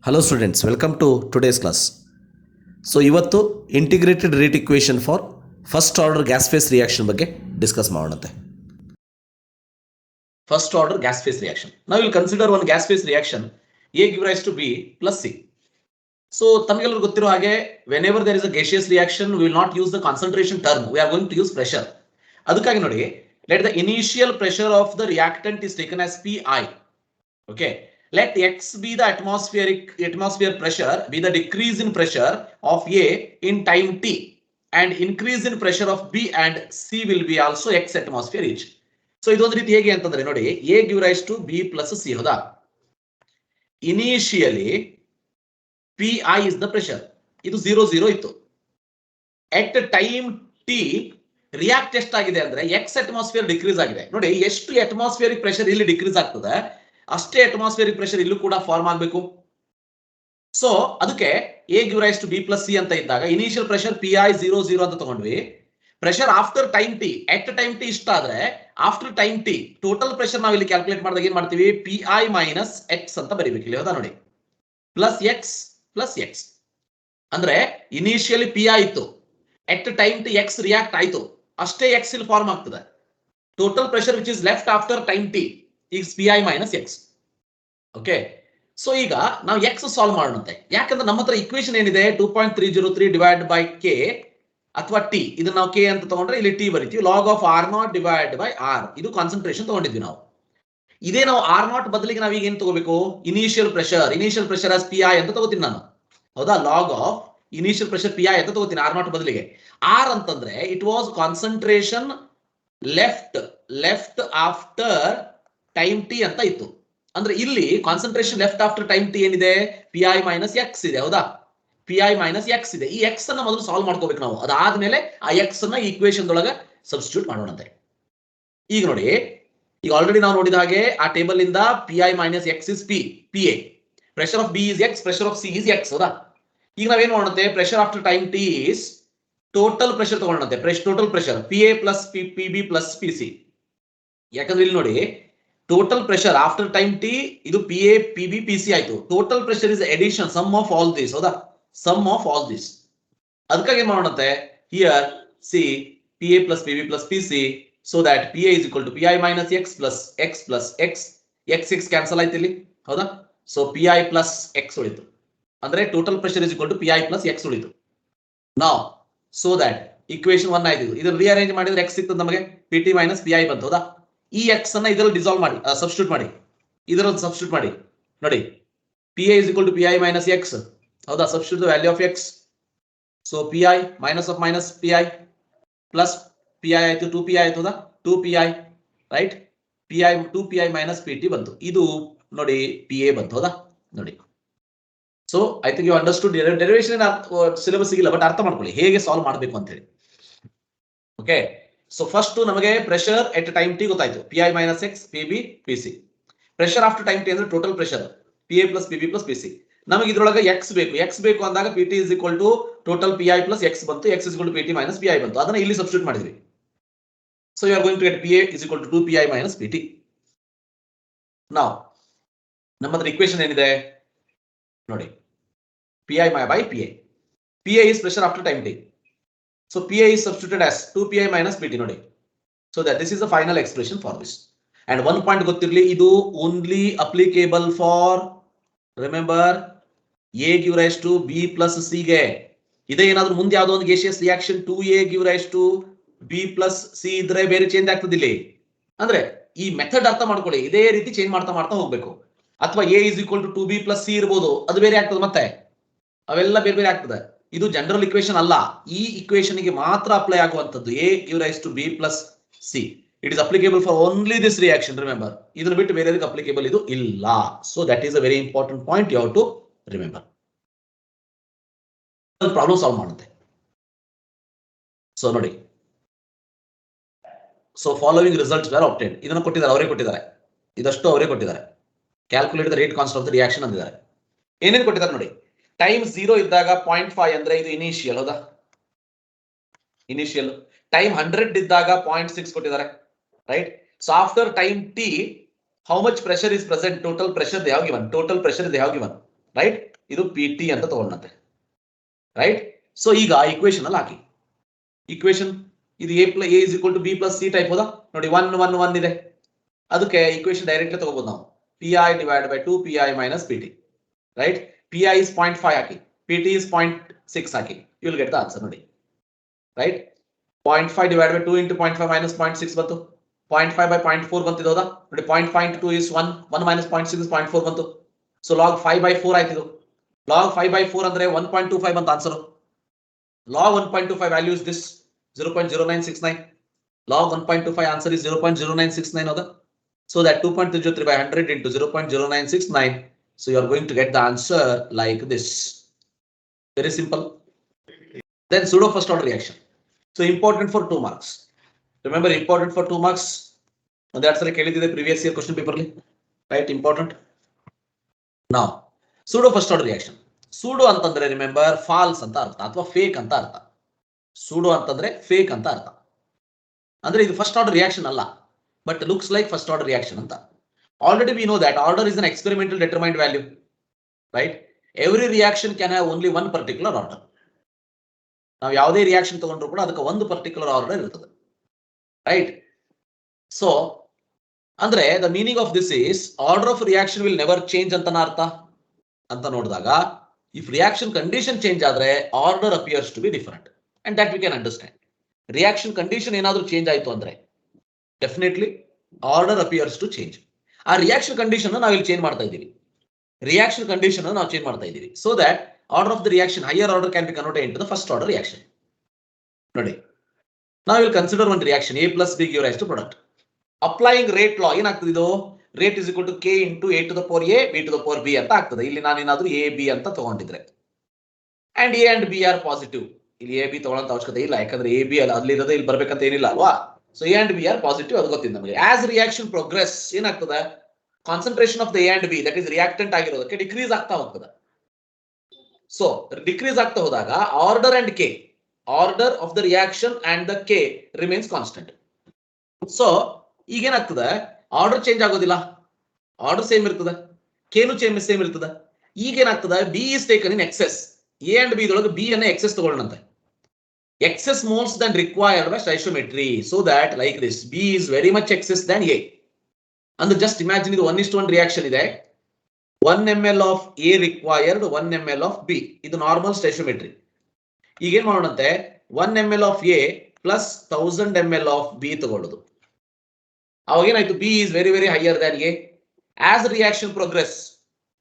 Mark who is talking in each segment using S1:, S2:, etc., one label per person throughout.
S1: Hello students, welcome to today's class. So ಇವತ್ತು integrated rate equation for first order gas phase reaction ಬಗ್ಗೆ discuss ಮಾಡೋಣಂತೆ. First order gas phase reaction. Now we will consider one gas phase reaction A give rise to B plus C. So ತಮಗೆಲ್ಲರಿಗೂ ಗೊತ್ತಿರೋ ಹಾಗೆ whenever there is a gaseous reaction we will not use the concentration term, we are going to use pressure. ಅದಕ್ಕಾಗಿ ನೋಡಿ, let the initial pressure of the reactant is taken as PI. Okay. Let X be the atmosphere pressure, be the decrease in pressure of A in time T, and increase in pressure of B and C will be also X atmosphere each. So ಇದೊಂದು ರೀತಿ ಹೇಗೆ ಅಂತಂದ್ರೆ ನೋಡಿ, A give rise to B plus C ಹೌದಾ? Initially PI is the pressure. ಇದು 0 ಇತ್ತು. At time T react ಎಷ್ಟಾಗಿದೆ ಅಂದ್ರೆ X atmosphere ಡಿಕ್ರೀಸ್ ಆಗಿದೆ. ನೋಡಿ ಎಷ್ಟು atmospheric pressure ಇಲ್ಲಿ ಡಿಕ್ರೀಸ್ ಆಗ್ತದೆ ಅಷ್ಟೇ ಅಟ್ಮಾಸ್ಫಿಯರಿಕ್ ಪ್ರೆಷರ್ ಇಲ್ಲೂ ಕೂಡ ಫಾರ್ಮ್ ಆಗಬೇಕು. ಸೊ ಅದಕ್ಕೆ A give rise to B plus C ಅಂತ ಇದ್ದಾಗ ಇನಿಷಿಯಲ್ ಪ್ರೆಷರ್ PI 0 ಅಂತ ತಗೊಂಡ್ವಿ. ಪ್ರೆಷರ್ ಆಫ್ಟರ್ ಟೈಮ್ ಟಿ, ಎಟ್ ಟೈಮ್ ಟಿ ಇಷ್ಟ ಆದ್ರೆ after time T total pressure ನಾವು ಇಲ್ಲಿ ಕ್ಯಾಲ್ಕುಲೇಟ್ ಮಾಡಿದಾಗ ಏನ್ ಮಾಡ್ತೀವಿ, PI ಮೈನಸ್ ಎಕ್ಸ್ ಅಂತ ಬರೀಬೇಕು ಇಲ್ಲಿ ಹೌದಾ ನೋಡಿ, ಪ್ಲಸ್ ಎಕ್ಸ್ ಅಂದ್ರೆ ಇನಿಷಿಯಲಿ PI ಇತ್ತು, ಎಟ್ ಟೈಮ್ ಟಿ ಎಕ್ಸ್ ರಿಯಾಕ್ಟ್ ಆಯ್ತು, ಅಷ್ಟೇ ಎಕ್ಸ್ ಇಲ್ಲಿ ಫಾರ್ಮ್ ಆಗ್ತದೆ. Total pressure which is left after time T is PI minus X. Okay. So ಈಗ ನಾವು X ಸಾಲ್ವ್ ಮಾಡೋಣಂತೆ. ಯಾಕಂದ್ರೆ ನಮ್ಮ ಹತ್ರ ಇಕ್ವೇಶನ್ ಏನಿದೆ 2.303 ಡಿವೈಡ್ ಬೈ K ಅಥವಾ T, ಇದನ್ನ ನಾವು K ಅಂತ ತಗೊಂಡ್ರೆ ಇಲ್ಲಿ T ಬರೀತೀವಿ, log of R0 divide by R. ಇದು ಕಾನ್ಸಂಟ್ರೇಷನ್ ತಗೊಂಡಿದ್ವಿ ನಾವು. ಇದೇ ನಾವು R0 ಬದಲಿಗೆ ನಾವು ಈಗ ಏನ್ ತಗೋಬೇಕು, ಇನಿಷಿಯಲ್ ಪ್ರೆಷರ್ ಆಸ್ PI ಅಂತ ತಗೋತೀನಿ ನಾನು ಹೌದಾ, log of initial pressure PI ಅಂತ ತಗೋತೀನಿ R0 ಬದಲಿಗೆ. R ಅಂತಂದ್ರೆ it was concentration left after time T ಅಂತ ಇತ್ತು. ಅಂದ್ರೆ ಇಲ್ಲಿ concentration left after time T ಏನಿದೆ, PI ಮೈನಸ್ ಎಕ್ಸ್ ಇದೆ ಹೌದಾ, PI ಮೈನಸ್ ಎಕ್ಸ್ ಇದೆ. ಈ ಎಕ್ಸ್ ಅನ್ನ ಮೊದಲು ಸಾಲ್ವ್ ಮಾಡ್ಕೋಬೇಕು ನಾವು, ಅದಾದ್ಮೇಲೆ ಆ ಎಕ್ಸ್ ಅನ್ನ ಈಕ್ವೇಶನ್ ದೊಳಗೆ ಸಬ್ಸ್ಟಿಟ್ಯೂಟ್ ಮಾಡೋಣಂತೆ. ಈಗ ನೋಡಿ, ಈಗ ಆಲ್ರೆಡಿ ನಾವು ನೋಡಿದ ಹಾಗೆ ಆ ಟೇಬಲ್ ಇಂದ PI minus x is PA, pressure of B is x, pressure of C is x ಹೌದಾ. ಈಗ ನಾವೇನ್ ಮಾಡೋಣಂತೆ, pressure after time t is total pressure ತಗೊಳ್ಳೋಣಂತೆ, total pressure PA plus PB plus PC. ಯಾಕಂದ್ರೆ ಇಲ್ಲಿ ನೋಡಿ, total pressure after time t ಇದು PA PB PC ಆಯ್ತು, total pressure is addition sum of all this ಹೌದಾ, ಸಮ್ ಆಫ್ ಆಲ್ ದಿಸ್. ಅದಕ್ಕಾಗಿ ಏನ್ ಮಾಡೋಣಂತೆ, here see PA plus PB plus PC, so that PA is equal to PI minus X plus X cancel ಆಯ್ತು ಇಲ್ಲಿ ಹೌದಾ. So PI plus X ಉಳಿತು, ಅಂದ್ರೆ total pressure is equal to PI plus X ಉಳಿತು. ನಾವ್ so that equation 1 ಆಯ್ತು, ಇದನ್ನ rearrange ಮಾಡಿದ್ರೆ X ಸಿಗ್ತದೆ ನಮಗೆ, PT ಮೈನಸ್ PI ಬಂತು ಹೌದಾ. ಈ ಎಕ್ಸ್ ಅನ್ನ ಇದರಲ್ಲಿ ಡಿಸಾಲ್ವ್ ಮಾಡಿ, ಸಬ್ಸ್ಟಿಟ್ಯೂಟ್ ಮಾಡಿ, ಇದರಲ್ಲಿ ಸಬ್ಸ್ಟಿಟ್ಯೂಟ್ ಮಾಡಿ ನೋಡಿ, PA is equal to PI minus X ಹೌದಾ, substitute the value of X. So PI minus of minus PI plus PI ಆಯ್ತು, 2PI ಆಯ್ತು ಹೌದಾ, 2PI right, PI 2PI minus PT ಬಂತು, ಇದು ನೋಡಿ PA ಬಂತು ಹೌದಾ ನೋಡಿ. So I think you understood. Derivation syllabus ಸಿಗಿಲ್ಲ, ಬಟ್ ಅರ್ಥ ಮಾಡ್ಕೊಳ್ಳಿ ಹೇಗೆ ಸಾಲ್ವ್ ಮಾಡಬೇಕು ಅಂತ ಹೇಳಿ. ಓಕೆ, ಸೊ ಫಸ್ಟ್ ನಮಗೆ ಪ್ರೆಷರ್ ಎಟ್ ಟೈಮ್ ಟಿ ಗೊತ್ತಾಯ್ತು, PI minus x PB PC. Pressure after time t ಅಂದ್ರೆ total pressure PA plus PB plus PC. ನಮಗೆ ಇದ್ರೊಳಗೆ ಎಕ್ಸ್ ಬೇಕು ಅಂದಾಗ PT is equal to total PI plus x ಬಂತು, X is equal to PT minus PI ಬಂತು, ಅದನ್ನ ಇಲ್ಲಿ substitute ಮಾಡಿದ್ವಿ. So you are going to get PA is equal to 2PI minus PT. ನಾವು ನಮ್ಮ ಹತ್ರ ಇಕ್ವೇಶನ್ ಏನಿದೆ ನೋಡಿ, PI by PA is pressure after time t. So PA is substituted as 2PI minus PT ನೋಡಿ. So that this is the final expression for this. And one point ಗೊತ್ತಿರಲಿ, ಇದು only applicable for, remember, A give rise to B plus C ಗೆ. ಇದೇ ಏನಾದ್ರೂ ಮುಂದೆ ಯಾವುದೋ ಒಂದು gaseous reaction 2A give rise to B plus C ಇದ್ರೆ ಬೇರೆ ಚೇಂಜ್ ಆಗ್ತದೆ ಇಲ್ಲಿ. ಅಂದ್ರೆ ಈ ಮೆಥಡ್ ಅರ್ಥ ಮಾಡ್ಕೊಳ್ಳಿ, ಇದೇ ರೀತಿ ಚೇಂಜ್ ಮಾಡ್ತಾ ಹೋಗ್ಬೇಕು. ಅಥವಾ A is equal to 2B plus C ಇರ್ಬೋದು, ಅದು ಬೇರೆ ಆಗ್ತದೆ, ಮತ್ತೆ ಅವೆಲ್ಲ ಬೇರೆ ಆಗ್ತದೆ. ಇದು ಜನರಲ್ ಇಕ್ವೇಶನ್ ಅಲ್ಲ, ಈ ಇಕ್ವೇಶನ್ ಗೆ ಮಾತ್ರ apply ಆಗುವಂತದ್ದು. A give rise to B plus C, it is applicable for only this reaction, remember. ಇದನ್ನ ಬಿಟ್ಟು ಬೇರೆ ಅಪ್ಲಿಕೇಬಲ್ ಇದು ಇಲ್ಲ. So that is a very important point you have to remember. Problem solve ಮಾಡುತ್ತೆ. So ನೋಡಿ, so following results were obtained, ಇದನ್ನ ಕೊಟ್ಟಿದ್ದಾರೆ, ಅವರೇ ಕೊಟ್ಟಿದ್ದಾರೆ, ಇದಷ್ಟು ಅವರೇ ಕೊಟ್ಟಿದ್ದಾರೆ. Calculate the rate constant of the reaction ಅಂದಿದ್ದಾರೆ. ಏನೇನು ಕೊಟ್ಟಿದ್ದಾರೆ ನೋಡಿ, ಟೈಮ್ 0 ಇದ್ದಾಗ 0.5 ಅಂದ್ರೆ ಇದು ಇನಿಷಿಯಲ್ ಹೌದಾ, ಇನಿಷಿಯಲ್. ಟೈಮ್ 100 ಇದ್ದಾಗ 0.6 ಕೊಟ್ಟಿದ್ದಾರೆ right. So after time t how much pressure is present, total pressure they have given, right. ಇದು PT ಅಂತ ತಗೊಂಡಂತೆ, ರೈಟ್. ಸೊ ಈಗ ಇಕ್ವೇಶನ್ ಅಲ್ಲಿ ಹಾಕಿ, ಇಕ್ವೇಶನ್ ಇದು A is equal to B plus C type ಹೋದಾ ನೋಡಿ, 1 1 1 ಇದೆ. ಅದಕ್ಕೆ ಇಕ್ವೇಶನ್ ಡೈರೆಕ್ಟ್ಲಿ ತಗೋಬಹುದು ನಾವು, PI divided by 2 PI minus PT, right. PI is 0.5 hockey, PT is 0.6 hockey, you will get the answer ನೋಡಿ, right. 0.5 divided by 2 into 0.5 minus 0.6 ಬಂತು, 0.5 by 0.4 ಬಂತಿದೆ ಹೌದಾ ನೋಡಿ. 0.5 into 2 is 1, 1 minus 0.6 is 0.4 ಬಂತು. ಸೊ log 5 by 4 ಆಯ್ತು ಇದು. log 5 by 4 ಅಂದ್ರೆ 1.25 ಅಂತ answer. log 1.25 value is this 0.0969. log 1.25 answer is 0.0969 ಹೌದಾ. So that 2.303 by 100 into 0.0969. So you are going to get the answer like this. Very simple. Then pseudo first order reaction. So important for 2 marks. Remember, important for 2 marks. And that's like the previous year question paper, right? Important. Now, pseudo first order reaction. Pseudo antandre remember false anta artha athwa fake anta artha. Pseudo antandre fake anta artha. Andre idu first order reaction alla, but looks like first order reaction anta. Already we know that order is an experimental determined value, right? Every reaction can have only one particular order. Now ಯಾವುದೇ reaction ತಗೊಂಡ್ರು ಕೂಡ ಅದಕ್ಕೆ ಒಂದು particular order ಇರ್ತದೆ, right. So ಅಂದ್ರೆ the meaning of this is order of reaction will never change ಅಂತ ಅರ್ಥ ಅಂತ ನೋಡಿದಾಗ, ಇಫ್ ರಿಯಾಕ್ಷನ್ ಕಂಡೀಷನ್ ಚೇಂಜ್ ಆದ್ರೆ order appears to be different, and that we can understand. Reaction condition ಏನಾದ್ರೂ change ಆಯ್ತು ಅಂದ್ರೆ definitely order appears to change. ಆ reaction condition ನಾವು ಇಲ್ಲಿ ಚೇಂಜ್ ಮಾಡ್ತಾ ಇದ್ದೀವಿ, ರಿಯಾಕ್ಷನ್ ಕಂಡೀಷನ್ ನಾವು ಚೇಂಜ್ ಮಾಡ್ತಾ ಇದ್ದೀವಿ, so that order of the reaction, higher order can be converted into the first order reaction. Nodi. Now we will consider one reaction, A plus B give rise to product. Applying rate law, ಏನಾಗ್ತದೆ ಇದು? Rate is equal to K into A to the power A, B to the power B ಅಂತ ಆಗ್ತದೆ. ಇಲ್ಲಿ ನಾನು ಏನಾದರೂ A, B ಅಂತ ತಗೊಂಡಿದ್ರೆ. And A and B are positive. ಇಲ್ಲಿ A, B ತಗೊಳ್ಳೋಂತ ಅವಶ್ಯಕತೆ ಇಲ್ಲ, ಯಾಕಂದ್ರೆ A, B ಅಲ್ಲಿ ಇರೋದೇ ಇಲ್ಲಿ ಬರ್ಬೇಕಂತ ಏನಿಲ್ಲ ಅಲ್ವಾ? So A and B are positive, ಅದು ಗೊತ್ತಿದೆ ನಮಗೆ. As reaction progress ಏನಾಗ್ತದೆ? Concentration of the A and B, that is reactant ಆಗಿರೋದಕ್ಕೆ ಡಿಕ್ರೀಸ್ ಆಗ್ತಾ ಹೋಗ್ತದೆ. So decrease ಆಗ್ತಾ ಹೋದಾಗ order and K, order of the reaction and the K remains constant. So ಈಗ ಏನಾಗ್ತದೆ, ಆರ್ಡರ್ ಚೇಂಜ್ ಆಗೋದಿಲ್ಲ, ಆರ್ಡರ್ ಸೇಮ್ ಇರ್ತದೆ, K ನು ಸೇಮ್ ಇರ್ತದೆ. ಈಗ ಏನಾಗ್ತದೆ, B is taken in excess. A and B ಇದೊಳಗೆ B ಅನ್ನ excess ತಗೊಳ್ಳೋಣಂತೆ, excess moles than required by stoichiometry, so that like this B is very much excess than A. ಅಂದ್ರೆ just imagine ಇದು 1:1 reaction ಇದೆ, 1 ml of A required, 1 ml of B. ಇದು normal ಸ್ಟೈಚಿಯೋಮೆಟ್ರಿ. ಈಗ ಏನ್ ಮಾಡೋಣಂತೆ, 1 ml of A plus 1000 ml of B ತಗೊಳ್ಳೋದು. ಅವಾಗ ಏನಾಯ್ತು, B is very very higher than A. As reaction progress,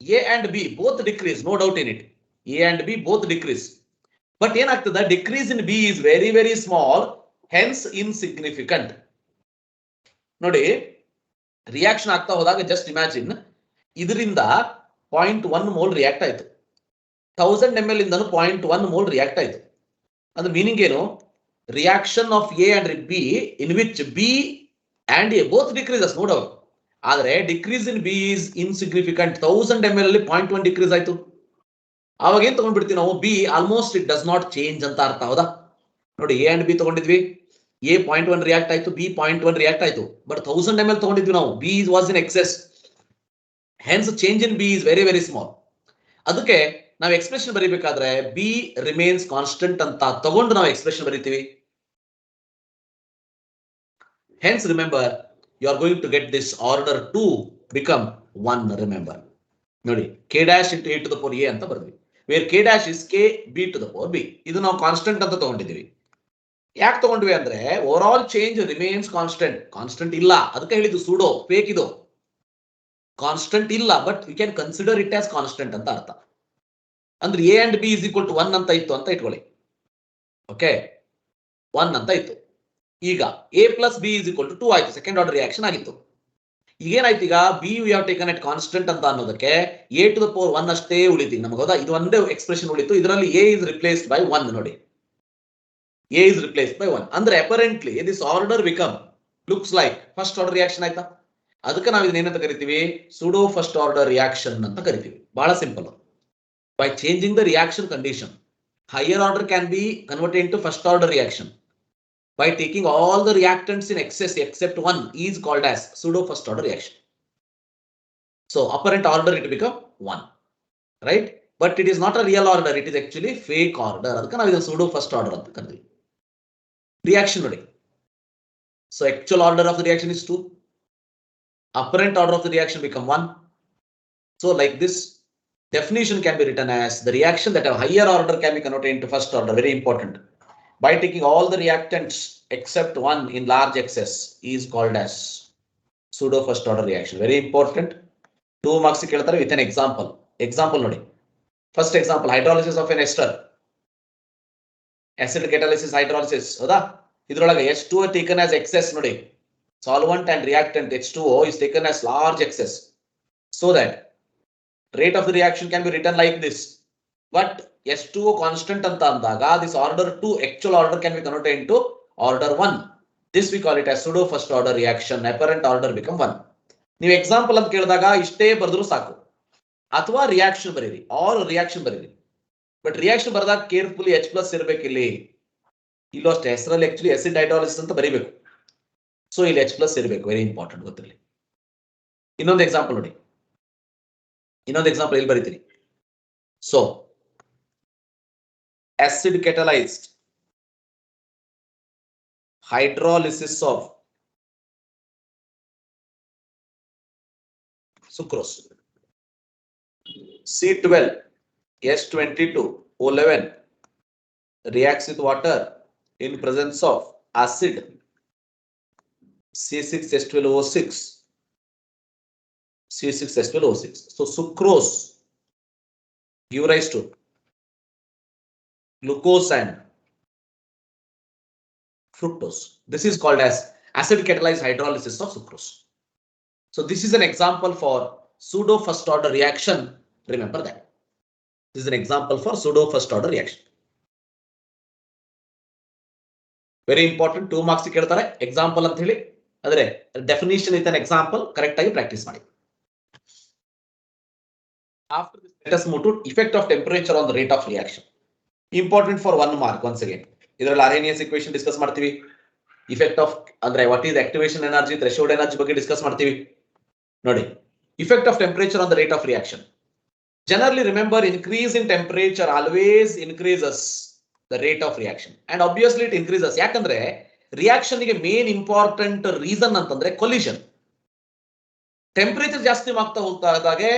S1: A and B both decrease, no doubt in it. A and B both decrease. But ಏನಾಗ್ತದೆ, decrease in B is very very small, hence insignificant. ನೋಡಿ, reaction ಆಗ್ತಾ ಹೋದಾಗ just imagine, ಇದರಿಂದ 0.1 mole react ಆಯ್ತು, 1000 ml ಇಂದನು 0.1 mole react ಆಯ್ತು. ಅದ್ರ meaning ಏನು, reaction of A and B in which B and A both decreases, no doubt. ಆದ್ರೆ decrease in B is insignificant. 1000 ml ಅಲ್ಲಿ 0.1 ಡಿಕ್ರೀಸ್ ಆಯ್ತು, ಅವಾಗ ಏನ್ ತಗೊಂಡ್ಬಿಡ್ತೀವಿ ನಾವು, B almost it does not change ಅಂತ ಅರ್ಥ, ಹೌದಾ. ನೋಡಿ, ಎ ಅಂಡ್ ಬಿ ತಗೊಂಡಿದ್ವಿ, ಎ 0.1 ರಿಯಾಕ್ಟ್ ಆಯ್ತು, ಬಿ 0.1 ರಿಯಾಕ್ಟ್ ಆಯ್ತು, ಬಟ್ 1000 ml ತಗೊಂಡಿದ್ವಿ ನಾವು, B was in excess, hence change in B is very very small. ಅದಕ್ಕೆ ನಾವು ಎಕ್ಸ್ಪ್ರೆಷನ್ ಬರೀಬೇಕಾದ್ರೆ B remains constant ಅಂತ ತಗೊಂಡು ನಾವು expression ಬರೀತೀವಿ. Hence remember, you are going to get this order 2 become 1. remember ನೋಡಿ, K dash into A to the power A ಅಂತ ಬರ್ದ್ವಿ, where K dash is K B to the power B. ಇದು ನಾವು constant ಅಂತ ತಗೊಂಡಿದ್ದೀವಿ. ಯಾಕೆ ತಗೊಂಡ್ವಿ ಅಂದ್ರೆ over all change remains constant, constant ಇಲ್ಲ, ಅದಕ್ಕೆ ಹೇಳಿದ್ದು ಸೂಡೋ ಫೇಕ್. ಇದು ಕಾನ್ಸ್ಟೆಂಟ್ ಇಲ್ಲ, but we can consider it as constant ಅಂತ ಅರ್ಥ. ಅಂದ್ರೆ A and B is equal to 1 ಅಂತ ಇತ್ತು ಅಂತ ಇಟ್ಕೊಳ್ಳಿ, ಓಕೆ, 1 ಅಂತ ಇತ್ತು. ಈಗ A plus B is equal to 2 ಆಯ್ತು, ಸೆಕೆಂಡ್ ಆರ್ಡರ್ ರಿಯಾಕ್ಷನ್ ಆಗಿತ್ತು. ಈಗೇನಾಯ್ತು, ಈಗ B we have taken at constant ಅಂತ ಅನ್ನೋದಕ್ಕೆ ಎ ಟು ದ ಪವರ್ 1 ಅಷ್ಟೇ ಉಳಿತೀವಿ ನಮಗೆ, ಹೌದಾ. ಇದು ಒಂದೇ ಎಕ್ಸ್ಪ್ರೆಷನ್ ಉಳಿತು, ಇದರಲ್ಲಿ ಎ ಇಸ್ ರಿಪ್ಲೇಸ್ಡ್ ಬೈ 1. ನೋಡಿ, ಎ ಇಸ್ ರಿಪ್ಲೇಸ್ಡ್ ಬೈ 1 ಅಂದ್ರೆ apparently this order become looks like first order reaction ಆಯ್ತಾ. ಅದಕ್ಕೆ ನಾವು ಇದನ್ನ ಏನಂತ ಕರಿತೀವಿ, ಸೂಡೋ ಫಸ್ಟ್ ಆರ್ಡರ್ ರಿಯಾಕ್ಷನ್ ಅಂತ ಕರಿತೀವಿ. ಬಹಳ simple. By changing the reaction condition, higher order can be converted into first order reaction. By taking all the reactants in excess except 1 is called as pseudo first order reaction. So apparent order it become 1. right? But it is not a real order, it is actually fake order. ಅದಕ್ಕೆ ನಾವು ಇದನ್ನು pseudo first order ಅಂತ ಕರೀತೀವಿ. Reaction ನೋಡಿ. So actual order of the reaction is 2. Apparent order of the reaction become 1. So like this, definition can be written as the reaction that have higher order can be converted into first order. Very important. By taking all the reactants except one in large excess is called as pseudo first order reaction. Very important. 2 marks ಕೇಳ್ತಾರೆ with an example. Example ನೋಡಿ. First example, hydrolysis of an ester. Acid catalysis hydrolysis. ಹೌದಾ? ಇದರೊಳಗೆ H2O taken as excess ನೋಡಿ. Solvent and reactant H2O is taken as large excess. So that rate of the reaction can be written like this. But H2O constant ಅಂತ ಅಂದಾಗ this order 2 actual order can be converted into order 1. This we call it as pseudo first order reaction. Apparent order become 1. ನೀವು example ಅಂತ ಕೇಳಿದಾಗ ಇಷ್ಟೇ ಬರೆದ್ರು ಸಾಕು, ಅಥವಾ reaction ಬರೀರಿ ಆರ್ ರಿಯಾಕ್ಷನ್ ಬರೀರಿ. ಬಟ್ ರಿಯಾಕ್ಷನ್ ಬರೆದಾಗ ಕೇರ್ಫುಲಿ H+ ಇರಬೇಕು. ಇಲ್ಲೂ ಅಷ್ಟೇ ಹೆಸರಲ್ಲಿ ಆಕ್ಚುಲಿ ಆಸಿಡ್ ಹೈಡ್ರಾಲಿಸಿಸ್ ಅಂತ ಬರೀಬೇಕು. ಸೊ ಇಲ್ಲಿ H+ ಇರಬೇಕು. ವೆರಿ ಇಂಪಾರ್ಟೆಂಟ್ ಗೊತ್ತಿರಲಿ. ಇನ್ನೊಂದು ಎಕ್ಸಾಂಪಲ್ ನೋಡಿ. ಇನ್ನೊಂದು ಎಕ್ಸಾಂಪಲ್ ಇಲ್ಲಿ ಬರೀತೀನಿ. So acid catalyzed hydrolysis of sucrose C12H22O11 reacts with water in presence of acid C6H12O6. C6H12O6. So sucrose give rise to glucose and fructose. This is called as acid catalyzed hydrolysis of sucrose. So this is an example for pseudo first order reaction. Remember that. This is an example for pseudo first order reaction. Very important. 2 marks ಕೇಳ್ತಾರೆ example ಅಂತ ಹೇಳಿ. ಆದರೆ definition with an example correct ಆಗಿ practice ಮಾಡಿ. After this, let us move to effect of temperature on the rate of reaction. Important for 1 mark once again. ಇದರಲ್ಲಿ Arrhenius equation discuss ಮಾಡ್ತೀವಿ. Effect of ಅಂದ್ರೆ what is activation energy, threshold energy ಬಗ್ಗೆ discuss ಮಾಡ್ತೀವಿ. ನೋಡಿ, effect of temperature on the rate of reaction. Generally remember, increase in temperature always increases the rate of reaction, and obviously it increases. ಯಾಕಂದ್ರೆ reaction ಗೆ main important reason ಅಂತಂದ್ರೆ collision. Temperature ಜಾಸ್ತಿ ಆಗ್ತಾ ಹೋಗ್ತಾದಾಗೆ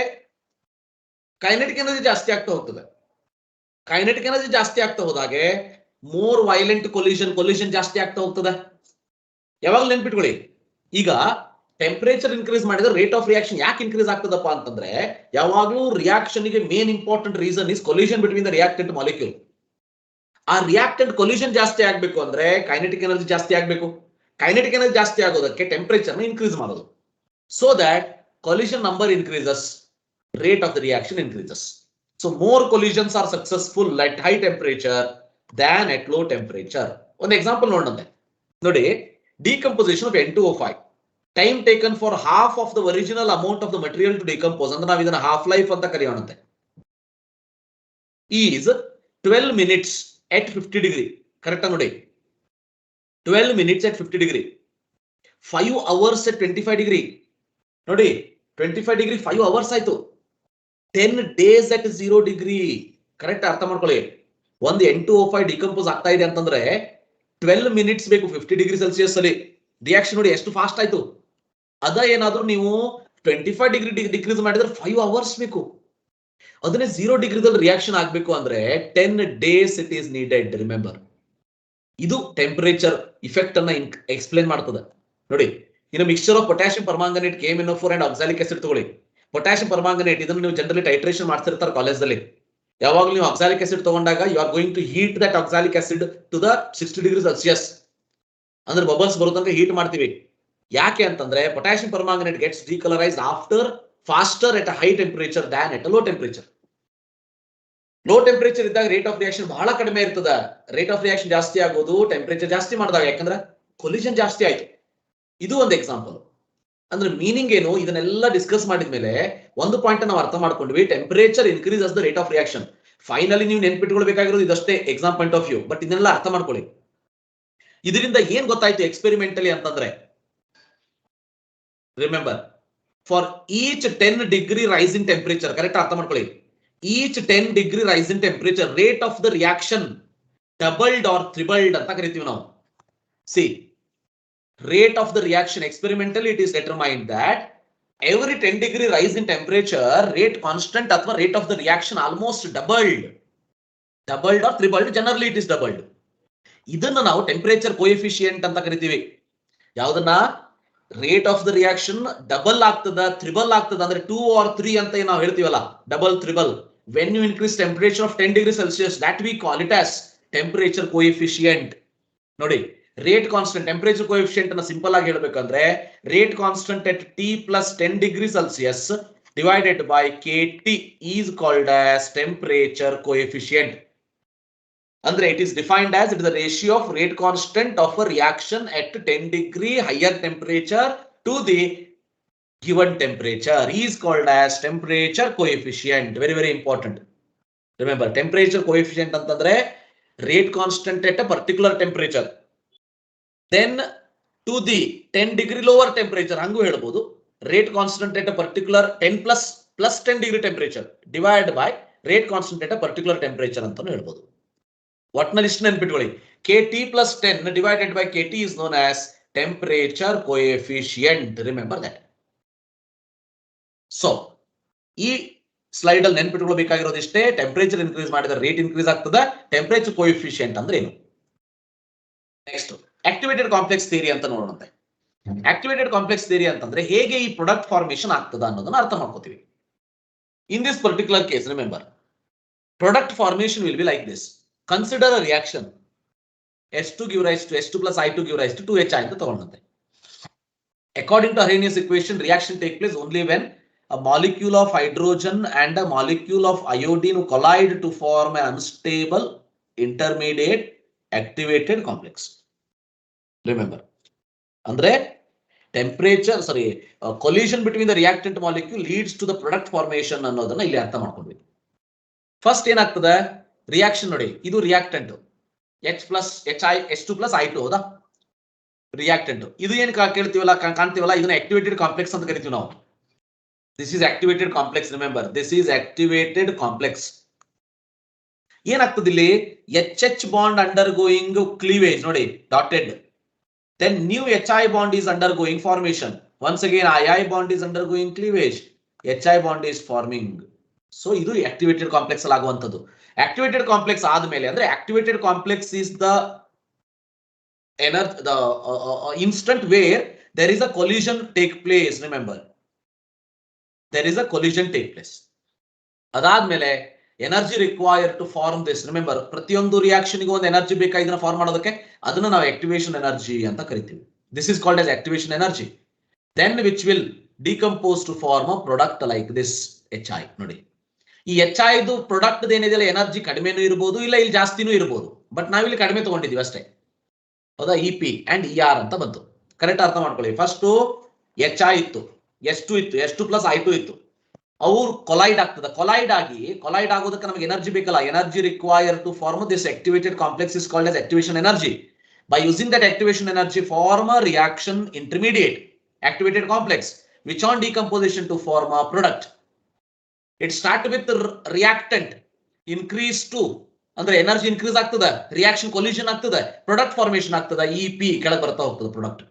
S1: kinetic energy ಜಾಸ್ತಿ ಆಗ್ತಾ ಹೋಗ್ತದೆ. Kinetic energy ಜಾಸ್ತಿ ಆಗ್ತಾ ಹೋದಾಗೆ ಮೋರ್ ವೈಲೆಂಟ್ ಕೊಲಿಷನ್ ಜಾಸ್ತಿ ಆಗ್ತಾ ಹೋಗ್ತದೆ. ಯಾವಾಗ ನೆನ್ಪಿಟ್ಕೊಳ್ಳಿ, ಈಗ ಟೆಂಪರೇಚರ್ ಇನ್ಕ್ರೀಸ್ ಮಾಡಿದ್ರೆ ರೇಟ್ ಆಫ್ ರಿಯಾಕ್ಷನ್ ಯಾಕೆ ಇನ್ಕ್ರೀಸ್ ಆಗ್ತದಪ್ಪ ಅಂತಂದ್ರೆ, ಯಾವಾಗಲೂ ರಿಯಾಕ್ಷನ್ ಗೆ main important reason is collision between the reactant molecule. ಆ ರಿಯಾಕ್ಟೆಂಟ್ ಕೊಲಿಷನ್ ಜಾಸ್ತಿ ಆಗ್ಬೇಕು ಅಂದ್ರೆ ಕೈನೆಟಿಕ್ ಎನರ್ಜಿ ಜಾಸ್ತಿ ಆಗ್ಬೇಕು. ಕೈನೆಟಿಕ್ ಎನರ್ಜಿ ಜಾಸ್ತಿ ಆಗೋದಕ್ಕೆ ಟೆಂಪರೇಚರ್ ನ ಇನ್ಕ್ರೀಸ್ ಮಾಡೋದು. So that collision number increases, rate of the reaction increases. So more collisions are successful at high temperature than at low temperature. One example ನೋಡೋಣ ನೋಡಿ, decomposition of N2O5. Time taken for half of the original amount of the material to decompose. ಅಂದ್ರೆ ನಾವು ಇದನ್ನ half life ಅಂತ ಕರೆಯೋಣಂತೆ. Is 12 minutes at 50 degree. Correct ನೋಡಿ, 12 minutes at 50 degree. 5 hours at 25 degree. ನೋಡಿ 25 degree 5 hours ಆಯ್ತು. 10 days at 0 degree. Correct ಅರ್ಥ ಮಾಡ್ಕೊಳ್ಳಿ. ಒಂದು N2O5 ಡಿಕಂಪೋಸ್ ಆಗ್ತಾ ಇದೆ ಅಂತಂದ್ರೆ 12 ಮಿನಿಟ್ಸ್ ಬೇಕು 50 ಡಿಗ್ರಿ ಸೆಲ್ಸಿಯಸ್ ಅಲ್ಲಿ. ರಿಯಾಕ್ಷನ್ ನೋಡಿ ಎಷ್ಟು ಫಾಸ್ಟ್ ಆಯ್ತು. ಅದ ಏನಾದ್ರೂ ನೀವು 25 ಡಿಗ್ರಿ ಡಿಕ್ರೀಸ್ ಮಾಡಿದ್ರೆ 5 ಅವರ್ಸ್ ಬೇಕು. ಅದನ್ನೇ 0 ಡಿಗ್ರಿದಲ್ಲಿ ರಿಯಾಕ್ಷನ್ ಆಗ್ಬೇಕು ಅಂದ್ರೆ 10 days it is needed. Remember, ಇದು ಟೆಂಪರೇಚರ್ ಇಫೆಕ್ಟ್ ಅನ್ನ ಎಕ್ಸ್ಪ್ಲೇನ್ ಮಾಡ್ತದೆ. ನೋಡಿ, ಇನ್ನು mixture of potassium permanganate, KMnO4 and oxalic acid ತಗೊಳ್ಳಿ. ಪೊಟ್ಯಾಷಿಯಂ ಪರ್ಮಾಂಗನೇಟ್ ಇದನ್ನು ನೀವು ಜನರಲಿ ಟೈಟ್ರೇಷನ್ ಮಾಡ್ತಿರ್ತಾರೆ ಕಾಲೇಜಲ್ಲಿ. ಯಾವಾಗಲೂ ನೀವು ಆಕ್ಸಾಲಿಕ್ ಆಸಿಡ್ ತಗೊಂಡಾಗ you are going to heat that oxalic acid to the 60 degree Celsius. ಅಂದ್ರೆ ಬಬಲ್ಸ್ ಬರೋ ತನಕ ಹೀಟ್ ಮಾಡ್ತೀವಿ. ಯಾಕೆ ಅಂತಂದ್ರೆ potassium permanganate gets decolourised after faster at a high temperature than at a low temperature. Low temperature ಇದ್ದಾಗ rate of reaction ಬಹಳ ಕಡಿಮೆ ಇರ್ತದೆ. ರೇಟ್ ಆಫ್ ರಿಯಾಕ್ಷನ್ ಜಾಸ್ತಿ ಆಗೋದು ಟೆಂಪರೇಚರ್ ಜಾಸ್ತಿ ಮಾಡಿದಾಗ, ಯಾಕಂದ್ರೆ ಕೊಲಿಷನ್ ಜಾಸ್ತಿ ಆಯ್ತು. ಇದು ಒಂದು ಎಕ್ಸಾಂಪಲ್. ಅಂದ್ರೆ ಮೀನಿಂಗ್ ಏನು, ಇದನ್ನೆಲ್ಲ ಡಿಸ್ಕಸ್ ಮಾಡಿದ್ಮೇಲೆ ಒಂದು ಪಾಯಿಂಟ್ ನಾವು ಅರ್ಥ ಮಾಡ್ಕೊಂಡ್ವಿ, temperature increase the rate of reaction. Finally ನೀವು ನೆನ್ಪಿಟ್ಕೊಳ್ಬೇಕಾಗಿರೋದು ಇದಷ್ಟೇ exam point of view. But ಇದನ್ನೆಲ್ಲ ಅರ್ಥ ಮಾಡ್ಕೊಳ್ಳಿ. ಇದರಿಂದ ಏನ್ ಗೊತ್ತಾಯ್ತು ಎಕ್ಸ್ಪೆರಿಮೆಂಟಲಿ ಅಂತಂದ್ರೆ, remember, for each 10 degree rise in temperature, correct ಅರ್ಥ ಮಾಡ್ಕೊಳ್ಳಿ, each 10 degree rise in temperature, rate of the reaction doubled or tripled ಅಂತ ಕರಿತೀವಿ ನಾವು. See, rate of the reaction, experimentally it is determined that every 10 degree rise in temperature, rate constant ಅಥವಾ rate of the reaction almost doubled or tripled, generally it is doubled. ಇದನ್ನ ನಾವು temperature coefficient ಅಂತ ಕರಿತೀವಿ. ಯಾವುದನ್ನ? Rate of the reaction double ಆಗ್ತದ, triple ಆಗ್ತದ ಅಂದ್ರೆ 2 or 3 ಅಂತ ನಾವು ಹೇಳ್ತೀವಲ್ಲ, double triple. When you increase temperature of 10 degree Celsius, that we call it as temperature coefficient. ನೋಡಿ, ರೇಟ್ ಕಾನ್ಸ್ಟೆಂಟ್, ಟೆಂಪರೇಚರ್ ಕೋಎಫಿಷಿಯಂಟ್ ಅನ್ನ ಸಿಂಪಲ್ ಆಗಿ ಹೇಳ್ಬೇಕಂದ್ರೆ rate constant at T plus 10 degree Celsius divided by KT is called as temperature coefficient. Andre it is defined as it is the ratio of rate constant of a reaction at 10 degree higher temperature to the given temperature is called as temperature coefficient. Very, very important. Remember, temperature coefficient antandre rate constant at a particular temperature, then to the 10 degree lower temperature hangu helabodu, rate constant at a particular 10 plus 10 degree temperature divided by rate constant at a particular temperature antanu helabodu. ಒಟ್ನಲ್ಲಿ ಇಷ್ಟು ನೆನ್ಪಿಟ್ಕೊಳ್ಳಿ, KT plus 10 divided by KT is known as temperature coefficient. Remember that. So, ಈ slide ಅಲ್ಲಿ ನೆನ್ಪಿಟ್ಕೊಳ್ಬೇಕಾಗಿರೋದು ಇಷ್ಟೇ. Temperature increase ಮಾಡಿದ್ರೆ rate increase ಆಗ್ತದೆ. Temperature coefficient ಅಂದ್ರೆ ಏನು? ನೆಕ್ಸ್ಟ್ ಆಕ್ಟಿವೇಟೆಡ್ ಕಾಂಪ್ಲೆಕ್ಸ್ ಥಿಯರಿ ಅಂತ ನೋಡೋಣಂತೆ. ಆಕ್ಟಿವೇಟೆಡ್ ಕಾಂಪ್ಲೆಕ್ಸ್ ಥಿಯರಿ ಅಂತಂದ್ರೆ ಹೇಗೆ ಈ ಪ್ರಾಡಕ್ಟ್ ಫಾರ್ಮೇಷನ್ ಆಗ್ತದ ಅನ್ನೋದನ್ನ ಅರ್ಥ ಮಾಡ್ಕೋತೀವಿ. In this particular case, remember, product formation will be like this. Consider a reaction. S2 give rise to S2 plus I2 give rise to 2HI ಅಂತ ತಗೊಂಡಂತೆ. According to Arrhenius equation, reaction take place only when a molecule of hydrogen and a molecule of iodine collide to form an unstable intermediate activated complex. Remember, andre temperature, collision between the reactant molecule leads to the product formation ಅನ್ನೋದನ್ನ ಇಲ್ಲಿ ಅರ್ಥ ಮಾಡ್ಕೊಂಡ್ವಿ. First ಏನಾಗ್ತದೆ? Reaction ನೋಡಿ, ಇದು reactant H2 plus I2 ಹೌದಾ? Reactant. ಇದು ಏನ್ ಕೇಳ್ತೀವಲ್ಲ, ಕಾಣ್ತೀವಲ್ಲ, ಇದನ್ನ ಆಕ್ಟಿವೇಟೆಡ್ ಕಾಂಪ್ಲೆಕ್ಸ್ ಅಂತ ಕರಿತೀವಿ ನಾವು. This is activated complex. Remember, this is activated complex. ಏನಾಗ್ತದೆ ಇಲ್ಲಿ? HH bond undergoing cleavage ನೋಡಿ, dotted. Then new HI bond is undergoing formation. Once again II bond is undergoing cleavage, HI bond is forming. So ಇದು activated complex ಅಲ್ಲಿ ಆಗುವಂತದ್ದು. Activated complex ಆದ್ಮೇಲೆ ಅಂದ್ರೆ activated complex is the instant where there is a collision take place. Remember, there is a collision take place. ಅದಾದ್ಮೇಲೆ energy required to form this. Remember, ಪ್ರತಿಯೊಂದು reaction ಗೆ ಒಂದು energy ಬೇಕಾ ಇದನ್ನ form ಮಾಡೋದಕ್ಕೆ, ಅದನ್ನ ನಾವು ಆಕ್ಟಿವೇಶನ್ ಎನರ್ಜಿ ಅಂತ ಕರಿತೀವಿ. This is called as activation energy. Then which will decompose to form a product like this HI. ನೋಡಿ, ಈ HI ದು ಪ್ರಾಡಕ್ಟ್ ಏನಿದೆಯಲ್ಲ, ಎನರ್ಜಿ ಕಡಿಮೆನೂ ಇರಬಹುದು, ಇಲ್ಲ ಇಲ್ಲಿ ಜಾಸ್ತಿನೂ ಇರಬಹುದು. ಬಟ್ ನಾವಿಲ್ಲಿ ಕಡಿಮೆ ತಗೊಂಡಿದೀವಿ ಅಷ್ಟೇ, ಹೌದಾ? EP ಅಂಡ್ ER ಅಂತ ಬಂತು. ಕರೆಕ್ಟ್ ಅರ್ಥ ಮಾಡ್ಕೊಳ್ಳಿ. ಫಸ್ಟ್ HI ಇತ್ತು, S2 ಇತ್ತು, S2 plus I2 ಇತ್ತು. ಅವ್ರು ಕೊಲೈಡ್ ಆಗ್ತದೆ. ಕೊಲೈಡ್ ಆಗೋದಕ್ಕೆ ನಮಗೆ ಎನರ್ಜಿ ಬೇಕಲ್ಲ. Energy require to form this activated complex is called as activation energy. By using that activation energy form a reaction intermediate activated complex which on decomposition to form a product. It start with the reactant increase to ಅಂದ್ರೆ energy increase ಆಗ್ತದೆ, reaction collision ಆಗ್ತದೆ, product formation ಆಗ್ತದೆ, EP ಕೆಳಗೆ ಬರ್ತಾ ಹೋಗ್ತದೆ product.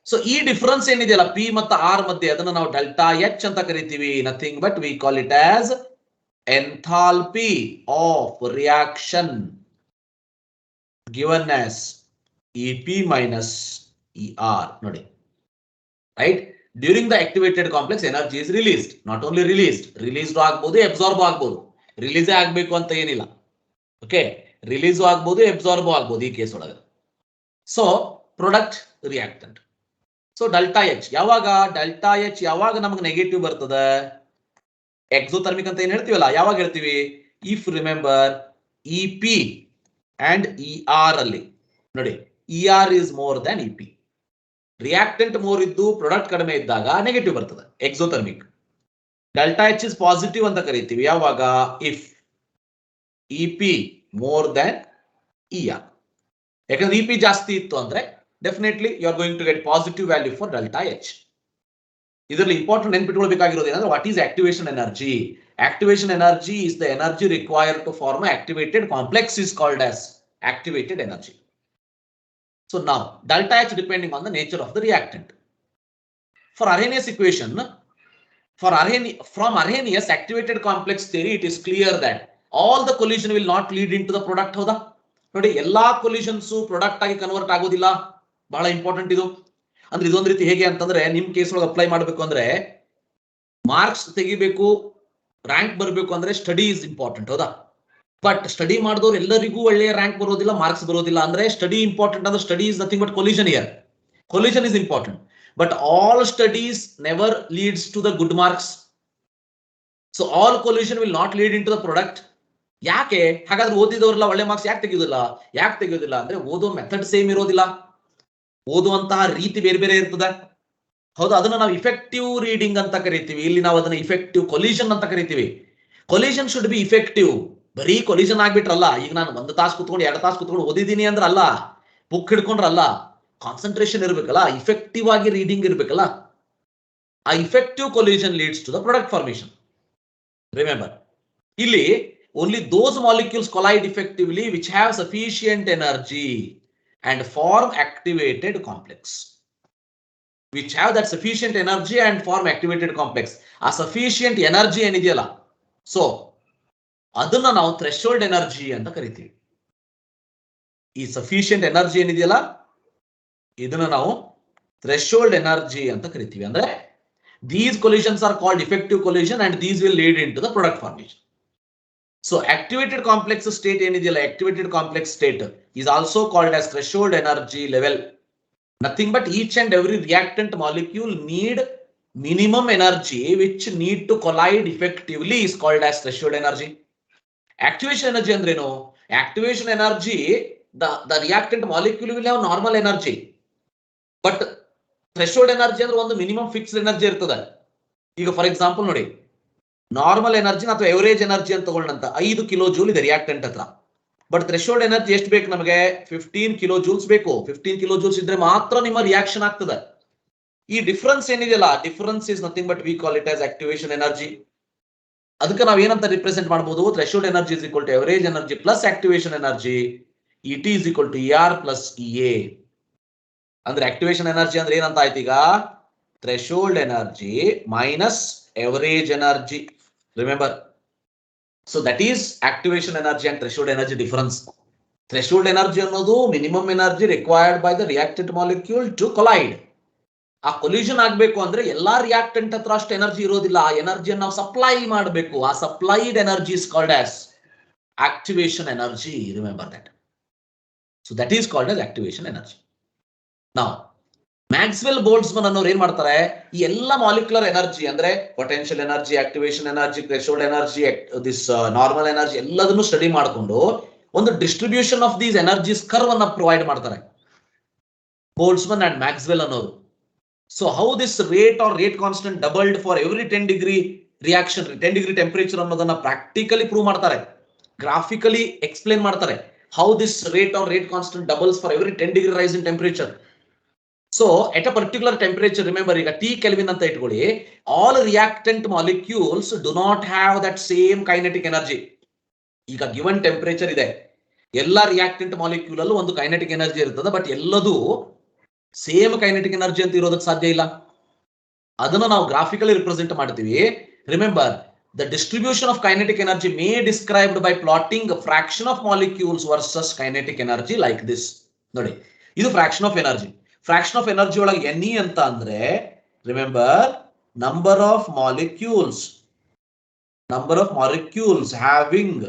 S1: So ಈ difference ಏನಿದೆಯಲ್ಲ P ಮತ್ತು R ಮಧ್ಯೆ, ಅದನ್ನ ನಾವು ಡೆಲ್ಟಾ H ಅಂತ ಕರಿತೀವಿ. Nothing but we call it as enthalpy of reaction given as EP minus ER. ನೋಡಿ, right? During the activated complex, energy is released. Not only released ಆಗಬಹುದು, ಅಬ್ಸಾರ್ಬ್ ಆಗಬಹುದು. ರಿಲೀಸ್ ಆಗಬೇಕು ಅಂತ ಏನಿಲ್ಲ. ಓಕೆ, ರಿಲೀಸ್ ಆಗಬಹುದು, absorb ಆಗಬಹುದು ಈ ಕೇಸ್ ಒಳಗೆ. So product reactant. So delta H ಯಾವಾಗ ನಮಗೆ ನೆಗೆಟಿವ್ ಬರ್ತದೆ? ಎಕ್ಸೋಥರ್ಮಿಕ್ ಅಂತ ಏನ್ ಹೇಳ್ತೀವಲ್ಲ, ಯಾವಾಗ ಹೇಳ್ತೀವಿ? If remember EP and ER ಅಲ್ಲಿ ನೋಡಿ, ER is more than EP. Reactant more ಇದ್ದು ಪ್ರಾಡಕ್ಟ್ ಕಡಿಮೆ ಇದ್ದಾಗ ನೆಗೆಟಿವ್ ಬರ್ತದೆ, exothermic. Delta H is positive ಅಂತ ಕರಿತೀವಿ ಯಾವಾಗ? If EP more than ER. ಯಾಕಂದ್ರೆ EP ಜಾಸ್ತಿ ಇತ್ತು ಅಂದ್ರೆ definitely you are going to get positive value for delta H. ಇದರಲ್ಲಿ ಇಂಪಾರ್ಟೆಂಟ್ ನೆನ್ಪಿಟ್ಕೊಳ್ಬೇಕಾಗಿರೋದು ಏನಂದ್ರೆ, what is activation energy? Activation energy is the energy required to form an activated complex is called as activated energy. So now delta H depending on the nature of the reactant. For Arrhenius equation, from Arrhenius activated complex theory, it is clear that all the collision will not lead into the product. ಹೌದಾ ನೋಡಿ, ಎಲ್ಲಾ collisions product ಆಗಿ convert ಆಗೋದಿಲ್ಲ. ಬಹಳ important ಇದು. ಅಂದ್ರೆ ಇದೊಂದು ರೀತಿ ಹೇಗೆ ಅಂತಂದ್ರೆ, ನಿಮ್ ಕೇಸ್ ಒಳಗೆ ಅಪ್ಲೈ ಮಾಡಬೇಕು ಅಂದ್ರೆ ಮಾರ್ಕ್ಸ್ ತೆಗಿಬೇಕು, ರ್ಯಾಂಕ್ ಬರಬೇಕು ಅಂದ್ರೆ ಸ್ಟಡಿ ಇಸ್ ಇಂಪಾರ್ಟೆಂಟ್. ಹೌದಾ, ಬಟ್ ಸ್ಟಡಿ ಮಾಡಿದವ್ರು ಎಲ್ಲರಿಗೂ ಒಳ್ಳೆಯ ರ್ಯಾಂಕ್ ಬರೋದಿಲ್ಲ, ಮಾರ್ಕ್ಸ್ ಬರೋದಿಲ್ಲ. ಅಂದ್ರೆ ಸ್ಟಡಿ ಇಂಪಾರ್ಟೆಂಟ್ ಅಂದ್ರೆ study is nothing but collision here. Collision is important, but all studies never leads to the good marks. So all collision will not lead into the product. ಯಾಕೆ ಹಾಗಾದ್ರೆ ಓದಿದವರೆಲ್ಲ ಒಳ್ಳೆ marks ಯಾಕೆ ತೆಗೆಯೋದಿಲ್ಲ ಅಂದ್ರೆ ಓದೋ method same ಇರೋದಿಲ್ಲ, ಓದುವಂತಹ ರೀತಿ ಬೇರೆ ಬೇರೆ ಇರ್ತದೆ. ಹೌದು, ಅದನ್ನ ನಾವು ಇಫೆಕ್ಟಿವ್ ರೀಡಿಂಗ್ ಅಂತ ಕರಿತೀವಿ. ಇಲ್ಲಿ ನಾವು ಅದನ್ನ ಇಫೆಕ್ಟಿವ್ ಕೊಲಿಷನ್ ಅಂತ ಕರಿತೀವಿ. Collision should be effective. ಬರೀ ಕೊಲಿಷನ್ ಆಗ್ಬಿಟ್ರಲ್ಲ, ಈಗ ನಾನು 1 ತಾಸು ಕುತ್ಕೊಂಡು 2 ತಾಸು ಕುತ್ಕೊಂಡು ಓದಿದ್ದೀನಿ ಅಂದ್ರೆ ಅಲ್ಲ, ಬುಕ್ ಹಿಡ್ಕೊಂಡ್ರಲ್ಲ, ಕಾನ್ಸಂಟ್ರೇಷನ್ ಇರ್ಬೇಕಲ್ಲ, ಇಫೆಕ್ಟಿವ್ ಆಗಿ ರೀಡಿಂಗ್ ಇರ್ಬೇಕಲ್ಲ. ಆ effective collision leads to the product formation. Remember, ಇಲ್ಲಿ only those molecules collide effectively which have sufficient energy and form activated complex. Which have that sufficient energy and form activated complex. A sufficient energy ಏನಿದೆಯಲ್ಲ, so ಅದನ್ನ ನಾವು threshold energy ಅಂತ ಕರಿತೀವಿ. ಈ sufficient energy ಏನಿದೆಯಲ್ಲ, ಇದನ್ನ ನಾವು ಥ್ರೆಶೋಲ್ಡ್ ಎನರ್ಜಿ ಅಂತ ಕರಿತೀವಿ. ಅಂದ್ರೆ these collisions are called effective collision and these will lead into the product formation. So activated complex state ಏನಿದೆಯಲ್ಲ, activated complex state is also called as threshold energy level. Nothing but each and every reactant molecule need minimum energy which need to collide effectively is called as threshold energy. Activation energy ಅಂದ್ರೇನು? Activation energy, the reactant molecule will have normal energy, but threshold energy ಅಂದ್ರೆ ಒಂದು minimum fixed energy ಇರ್ತದೆ. ಈಗ for example ನೋಡಿ, normal energy ಅಥವಾ average energy ಅಂತ ತಗೊಂಡಂತ 5 kilo ಜೂಲ್ ಇದೆ reactant ಹತ್ರ. ಬಟ್ ಥ್ರೆಶೋಲ್ಡ್ ಎನರ್ಜಿ ಎಷ್ಟು ಬೇಕು ನಮಗೆ? 15 ಕಿಲೋ ಜೂಲ್ಸ್ ಬೇಕು. 15 ಕಿಲೋ ಜೂಲ್ಸ್ ಇದ್ರೆ ಮಾತ್ರ ನಿಮ್ಮ ರಿಯಾಕ್ಷನ್ ಆಗ್ತದೆ. ಈ ಡಿಫರೆನ್ಸ್ ಏನಿದೆಯಲ್ಲ, difference is nothing but we call it as activation energy. ಅದಕ್ಕೆ ನಾವು ಏನಂತ ರಿಪ್ರೆಸೆಂಟ್ ಮಾಡಬಹುದು? Threshold energy is equal to average energy plus activation energy. It is equal to ER plus EA. ಅಂದ್ರೆ ಆಕ್ಟಿವೇಶನ್ ಎನರ್ಜಿ ಅಂದ್ರೆ ಏನಂತ ಆಯ್ತು ಈಗ? Threshold energy minus average energy. Remember, so that is activation energy and threshold energy difference. Threshold energy ಅನ್ನೋದು minimum energy required by the reactant molecule to collide. ಆ collision ಆಗ್ಬೇಕು ಅಂದ್ರೆ ಎಲ್ಲಾ ರಿಯಾಕ್ಟೆಂಟ್ ಹತ್ರ ಅಷ್ಟು ಎನರ್ಜಿ ಇರೋದಿಲ್ಲ. ಆ ಎನರ್ಜಿಯನ್ನು ನಾವು ಸಪ್ಲೈ ಮಾಡಬೇಕು. ಆ supplied energy is called as activation energy. Remember that. So that is called as activation energy. ನಾವು ಮ್ಯಾಕ್ಸ್ವೆಲ್-ಬೋಲ್ಟ್ಜ್ಮನ್ ಅನ್ನೋರು ಏನ್ ಮಾಡ್ತಾರೆ? ಈ ಎಲ್ಲ ಮಾಲಿಕ್ಯುಲರ್ ಎನರ್ಜಿ ಅಂದ್ರೆ potential energy, activation energy, threshold energy, this normal energy ಎಲ್ಲದನ್ನು ಸ್ಟಡಿ ಮಾಡಿಕೊಂಡು ಒಂದು distribution of these energies curve ಅನ್ನ ಪ್ರೊವೈಡ್ ಮಾಡ್ತಾರೆ ಬೋಲ್ಟ್ಜ್ಮನ್ ಅಂಡ್ ಮ್ಯಾಕ್ಸ್ವೆಲ್ ಅನ್ನೋರು. So how this rate or rate constant doubled for every 10 degree reaction, 10 degree temperature ಅನ್ನೋದನ್ನ practically prove ಮಾಡ್ತಾರೆ, graphically explain ಮಾಡ್ತಾರೆ. How this rate or rate constant doubles for every 10 degree rise in temperature. So at a particular temperature, remember ಈಗ T Kelvin ಅಂತ ಇಟ್ಕೊಳ್ಳಿ, all reactant molecules do not have that same kinetic energy. ಈಗ given temperature ಇದೆ, ಎಲ್ಲ reactant molecule ಅಲ್ಲೂ ಒಂದು kinetic energy ಇರ್ತದೆ, but ಎಲ್ಲದೂ ಸೇಮ್ kinetic energy ಅಂತ ಇರೋದಕ್ಕೆ ಸಾಧ್ಯ ಇಲ್ಲ. ಅದನ್ನ ನಾವು ಗ್ರಾಫಿಕಲಿ ರಿಪ್ರೆಸೆಂಟ್ ಮಾಡ್ತೀವಿ. Remember, the distribution of kinetic energy may described by plotting a fraction of molecules versus kinetic energy like this. ನೋಡಿ, ಇದು fraction of energy. Fraction of energy ಒಳಗೆ NE ಅಂತ ಅಂದ್ರೆ, ರಿಮೆಂಬರ್, number of molecules having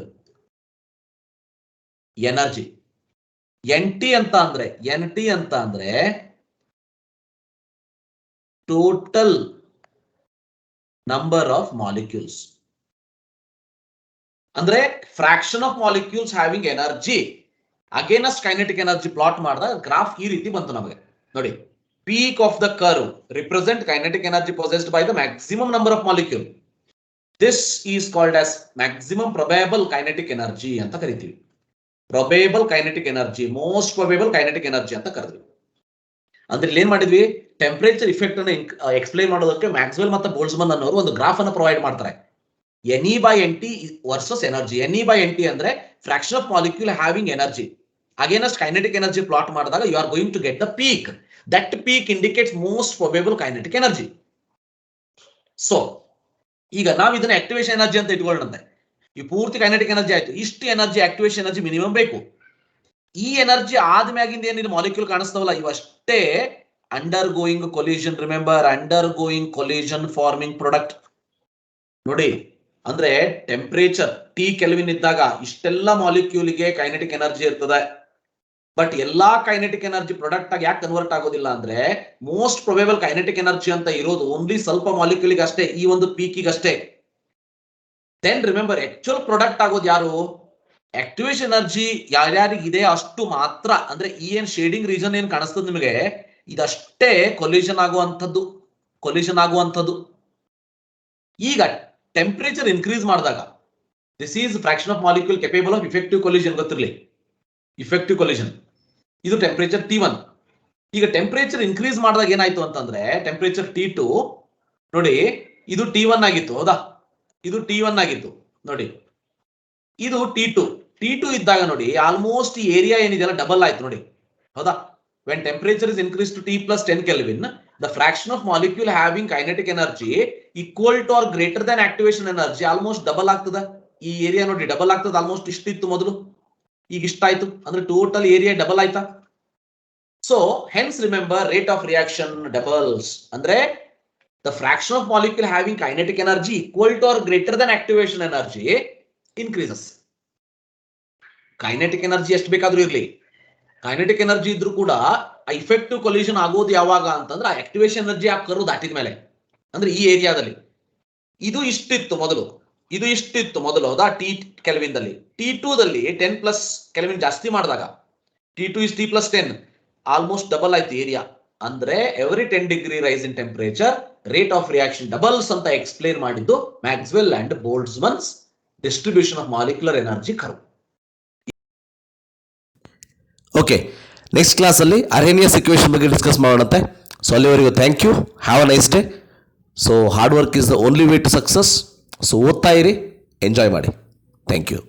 S1: energy. NT ಅಂತ ಅಂದ್ರೆ total number of molecules. ಅಂದ್ರೆ fraction of molecules having energy against kinetic energy plot ಮಾಡಿದಾಗ ಗ್ರಾಫ್ ಈ ರೀತಿ ಬಂತು ನಮಗೆ. ನೋಡಿ, peak of the curve represent kinetic energy possessed by the maximum number of molecule. This is called as maximum probable kinetic energy ಅಂತ ಕರಿತೀವಿ. Probable kinetic energy, most probable kinetic energy ಅಂತ ಕರೆದ್ವಿ. ಅಂದ್ರೆ ಇಲ್ಲಿ ಏನ್ ಮಾಡಿದ್ವಿ? ಟೆಂಪರೇಚರ್ ಇಫೆಕ್ಟ್ ಅನ್ನು explain ಮಾಡೋದಕ್ಕೆ ಮ್ಯಾಕ್ಸ್ವೆಲ್ ಮತ್ತು ಬೋಲ್ಟ್ಜ್ಮನ್ ಅನ್ನೋರು ಒಂದು ಗ್ರಾಫ್ ಅನ್ನು ಪ್ರೊವೈಡ್ ಮಾಡ್ತಾರೆ. NE by NT versus energy. NE by NT ಅಂದ್ರೆ fraction of molecule having energy. Against kinetic energy plot ಮಾಡಿದಾಗ you are going to get the peak. That peak indicates most probable kinetic energy. So ಈಗ ನಾವು ಇದನ್ನ activation energy ಅಂತ ಇಟ್ಕೊಳ್ಳೋಣ. ಈ ಪೂರ್ತಿ kinetic energy ಆಯ್ತು. ಇಷ್ಟು ಎನರ್ಜಿ ಆಕ್ಟಿವೇಶನ್ ಎನರ್ಜಿ ಮಿನಿಮಮ್ ಬೇಕು. ಈ ಎನರ್ಜಿ ಆದ್ಮ್ಯಾಗಿಂದ ಏನಿದೆ ಮಾಲಿಕ್ಯೂಲ್ ಕಾಣಿಸ್ತಾವಲ್ಲ ಇವಷ್ಟೇ undergoing collision. Remember, undergoing collision forming product. ನೋಡಿ, ಅಂದ್ರೆ ಟೆಂಪರೇಚರ್ T ಕೆಲ್ವಿನ್ ಇದ್ದಾಗ ಇಷ್ಟೆಲ್ಲ ಮಾಲಿಕ್ಯೂಲ್ಗೆ ಕೈನೆಟಿಕ್ ಎನರ್ಜಿ ಇರ್ತದೆ. ಬಟ್ ಎಲ್ಲಾ ಕೈನೆಟಿಕ್ ಎನರ್ಜಿ ಪ್ರಾಡಕ್ಟ್ ಆಗಿ ಯಾಕೆ ಕನ್ವರ್ಟ್ ಆಗೋದಿಲ್ಲ ಅಂದ್ರೆ ಮೋಸ್ಟ್ ಪ್ರೊಬೇಬಲ್ ಕೈನೆಟಿಕ್ ಎನರ್ಜಿ ಅಂತ ಇರೋದು ಓನ್ಲಿ ಸ್ವಲ್ಪ ಮಾಲಿಕ್ಯೂಲ್ಗೆ ಅಷ್ಟೇ, ಈ ಒಂದು ಪೀಕಿಗೆ ಅಷ್ಟೇ. ದೆನ್ ರಿಮೆಂಬರ್, ಆಕ್ಚುಯಲ್ ಪ್ರಾಡಕ್ಟ್ ಆಗೋದು ಯಾರು? ಆಕ್ಟಿವೇಶನ್ ಎನರ್ಜಿ ಯಾರ್ಯಾರಿಗೆ ಇದೆ ಅಷ್ಟು ಮಾತ್ರ. ಅಂದ್ರೆ ಈ ಏನ್ ಶೇಡಿಂಗ್ ರೀಜನ್ ಏನ್ ಕಾಣಿಸ್ತದೆ ನಿಮಗೆ, ಇದಷ್ಟೇ ಕೊಲಿಷನ್ ಆಗುವಂಥದ್ದು. ಈಗ ಟೆಂಪರೇಚರ್ ಇನ್ಕ್ರೀಸ್ ಮಾಡಿದಾಗ this is fraction of molecule capable of effective collision. ಗೊತ್ತಿರಲಿ, ಇಫೆಕ್ಟಿವ್ ಕೊಲಿಷನ್ ಇದು ಟೆಂಪರೇಚರ್ T1. ಈಗ ಟೆಂಪರೇಚರ್ ಇನ್ಕ್ರೀಸ್ ಮಾಡಿದಾಗ ಏನಾಯ್ತು ಅಂತಂದ್ರೆ ಟೆಂಪರೇಚರ್ T2 ನೋಡಿ, ಇದು T1 ಆಗಿತ್ತು ಹೌದಾ, ಇದು T1 ಆಗಿತ್ತು ನೋಡಿ, ಇದು T2 ಇದ್ದಾಗ ನೋಡಿ ಆಲ್ಮೋಸ್ಟ್ ಈ ಏರಿಯಾ ಏನಿದೆಯಲ್ಲ ಡಬಲ್ ಆಯ್ತು ನೋಡಿ ಹೌದಾ. When temperature is increase to T+10 kelvin, the fraction of molecule having kinetic energy equal to or greater than activation energy almost double ಆಗ್ತದ. ಈ ಏರಿಯಾ ನೋಡಿ ಡಬಲ್ ಆಗ್ತದ. ಆಲ್ಮೋಸ್ಟ್ ಇಷ್ಟಿತ್ತು ಮೊದಲು, ಈಗ ಇಷ್ಟಾಯ್ತು. ಅಂದ್ರೆ ಟೋಟಲ್ ಏರಿಯಾ ಡಬಲ್ ಆಯ್ತಾ. So hence remember, rate of reaction doubles. ಅಂದ್ರೆ the fraction of molecule having kinetic energy equal to or greater than activation energy increases. Kinetic energy ಎಷ್ಟು ಬೇಕಾದ್ರೂ ಇರ್ಲಿ, ಕೈನೆಟಿಕ್ ಎನರ್ಜಿ ಇದ್ರೂ ಕೂಡ ಇಫೆಕ್ಟಿವ್ ಕೊಲಿಷನ್ ಆಗೋದು ಯಾವಾಗ ಅಂತಂದ್ರೆ ಆಕ್ಟಿವೇಶನ್ ಎನರ್ಜಿ ಆ ಕರ್ವ್ ದಾಟಿದ ಮೇಲೆ. ಅಂದ್ರೆ ಈ ಏರಿಯಾದಲ್ಲಿ ಇದು ಇಷ್ಟಿತ್ತು ಮೊದಲು, ಇದು ಇಷ್ಟಿತ್ತು ಮೊದಲು ಹೌದಾ T ಕೆಲ್ವಿನ್ ದಲ್ಲಿ. T2 ದಲ್ಲಿ 10+ ಕೆಲ್ವಿನ್ ಜಾಸ್ತಿ ಮಾಡಿದಾಗ T2 is T+10 almost double ಆಯ್ತು ಏರಿಯಾ. ಅಂದ್ರೆ every 10 degree rise in temperature rate of reaction doubles ಅಂತ ಎಕ್ಸ್ಪ್ಲೇನ್ ಮಾಡಿದ್ದು Maxwell and Boltzmann's distribution of molecular energy curve.
S2: Okay, next ಕ್ಲಾಸಲ್ಲಿ ಅರೇನಿಯಸ್ ಇಕ್ವೇಷನ್ ಬಗ್ಗೆ ಡಿಸ್ಕಸ್ ಮಾಡೋಣಂತೆ. ಸೊ ಅಲ್ಲಿವರೆಗೂ thank you, have a nice day. So hard work is the only way to success. So ಓದ್ತಾ ಇರಿ, enjoy ಮಾಡಿ. Thank you.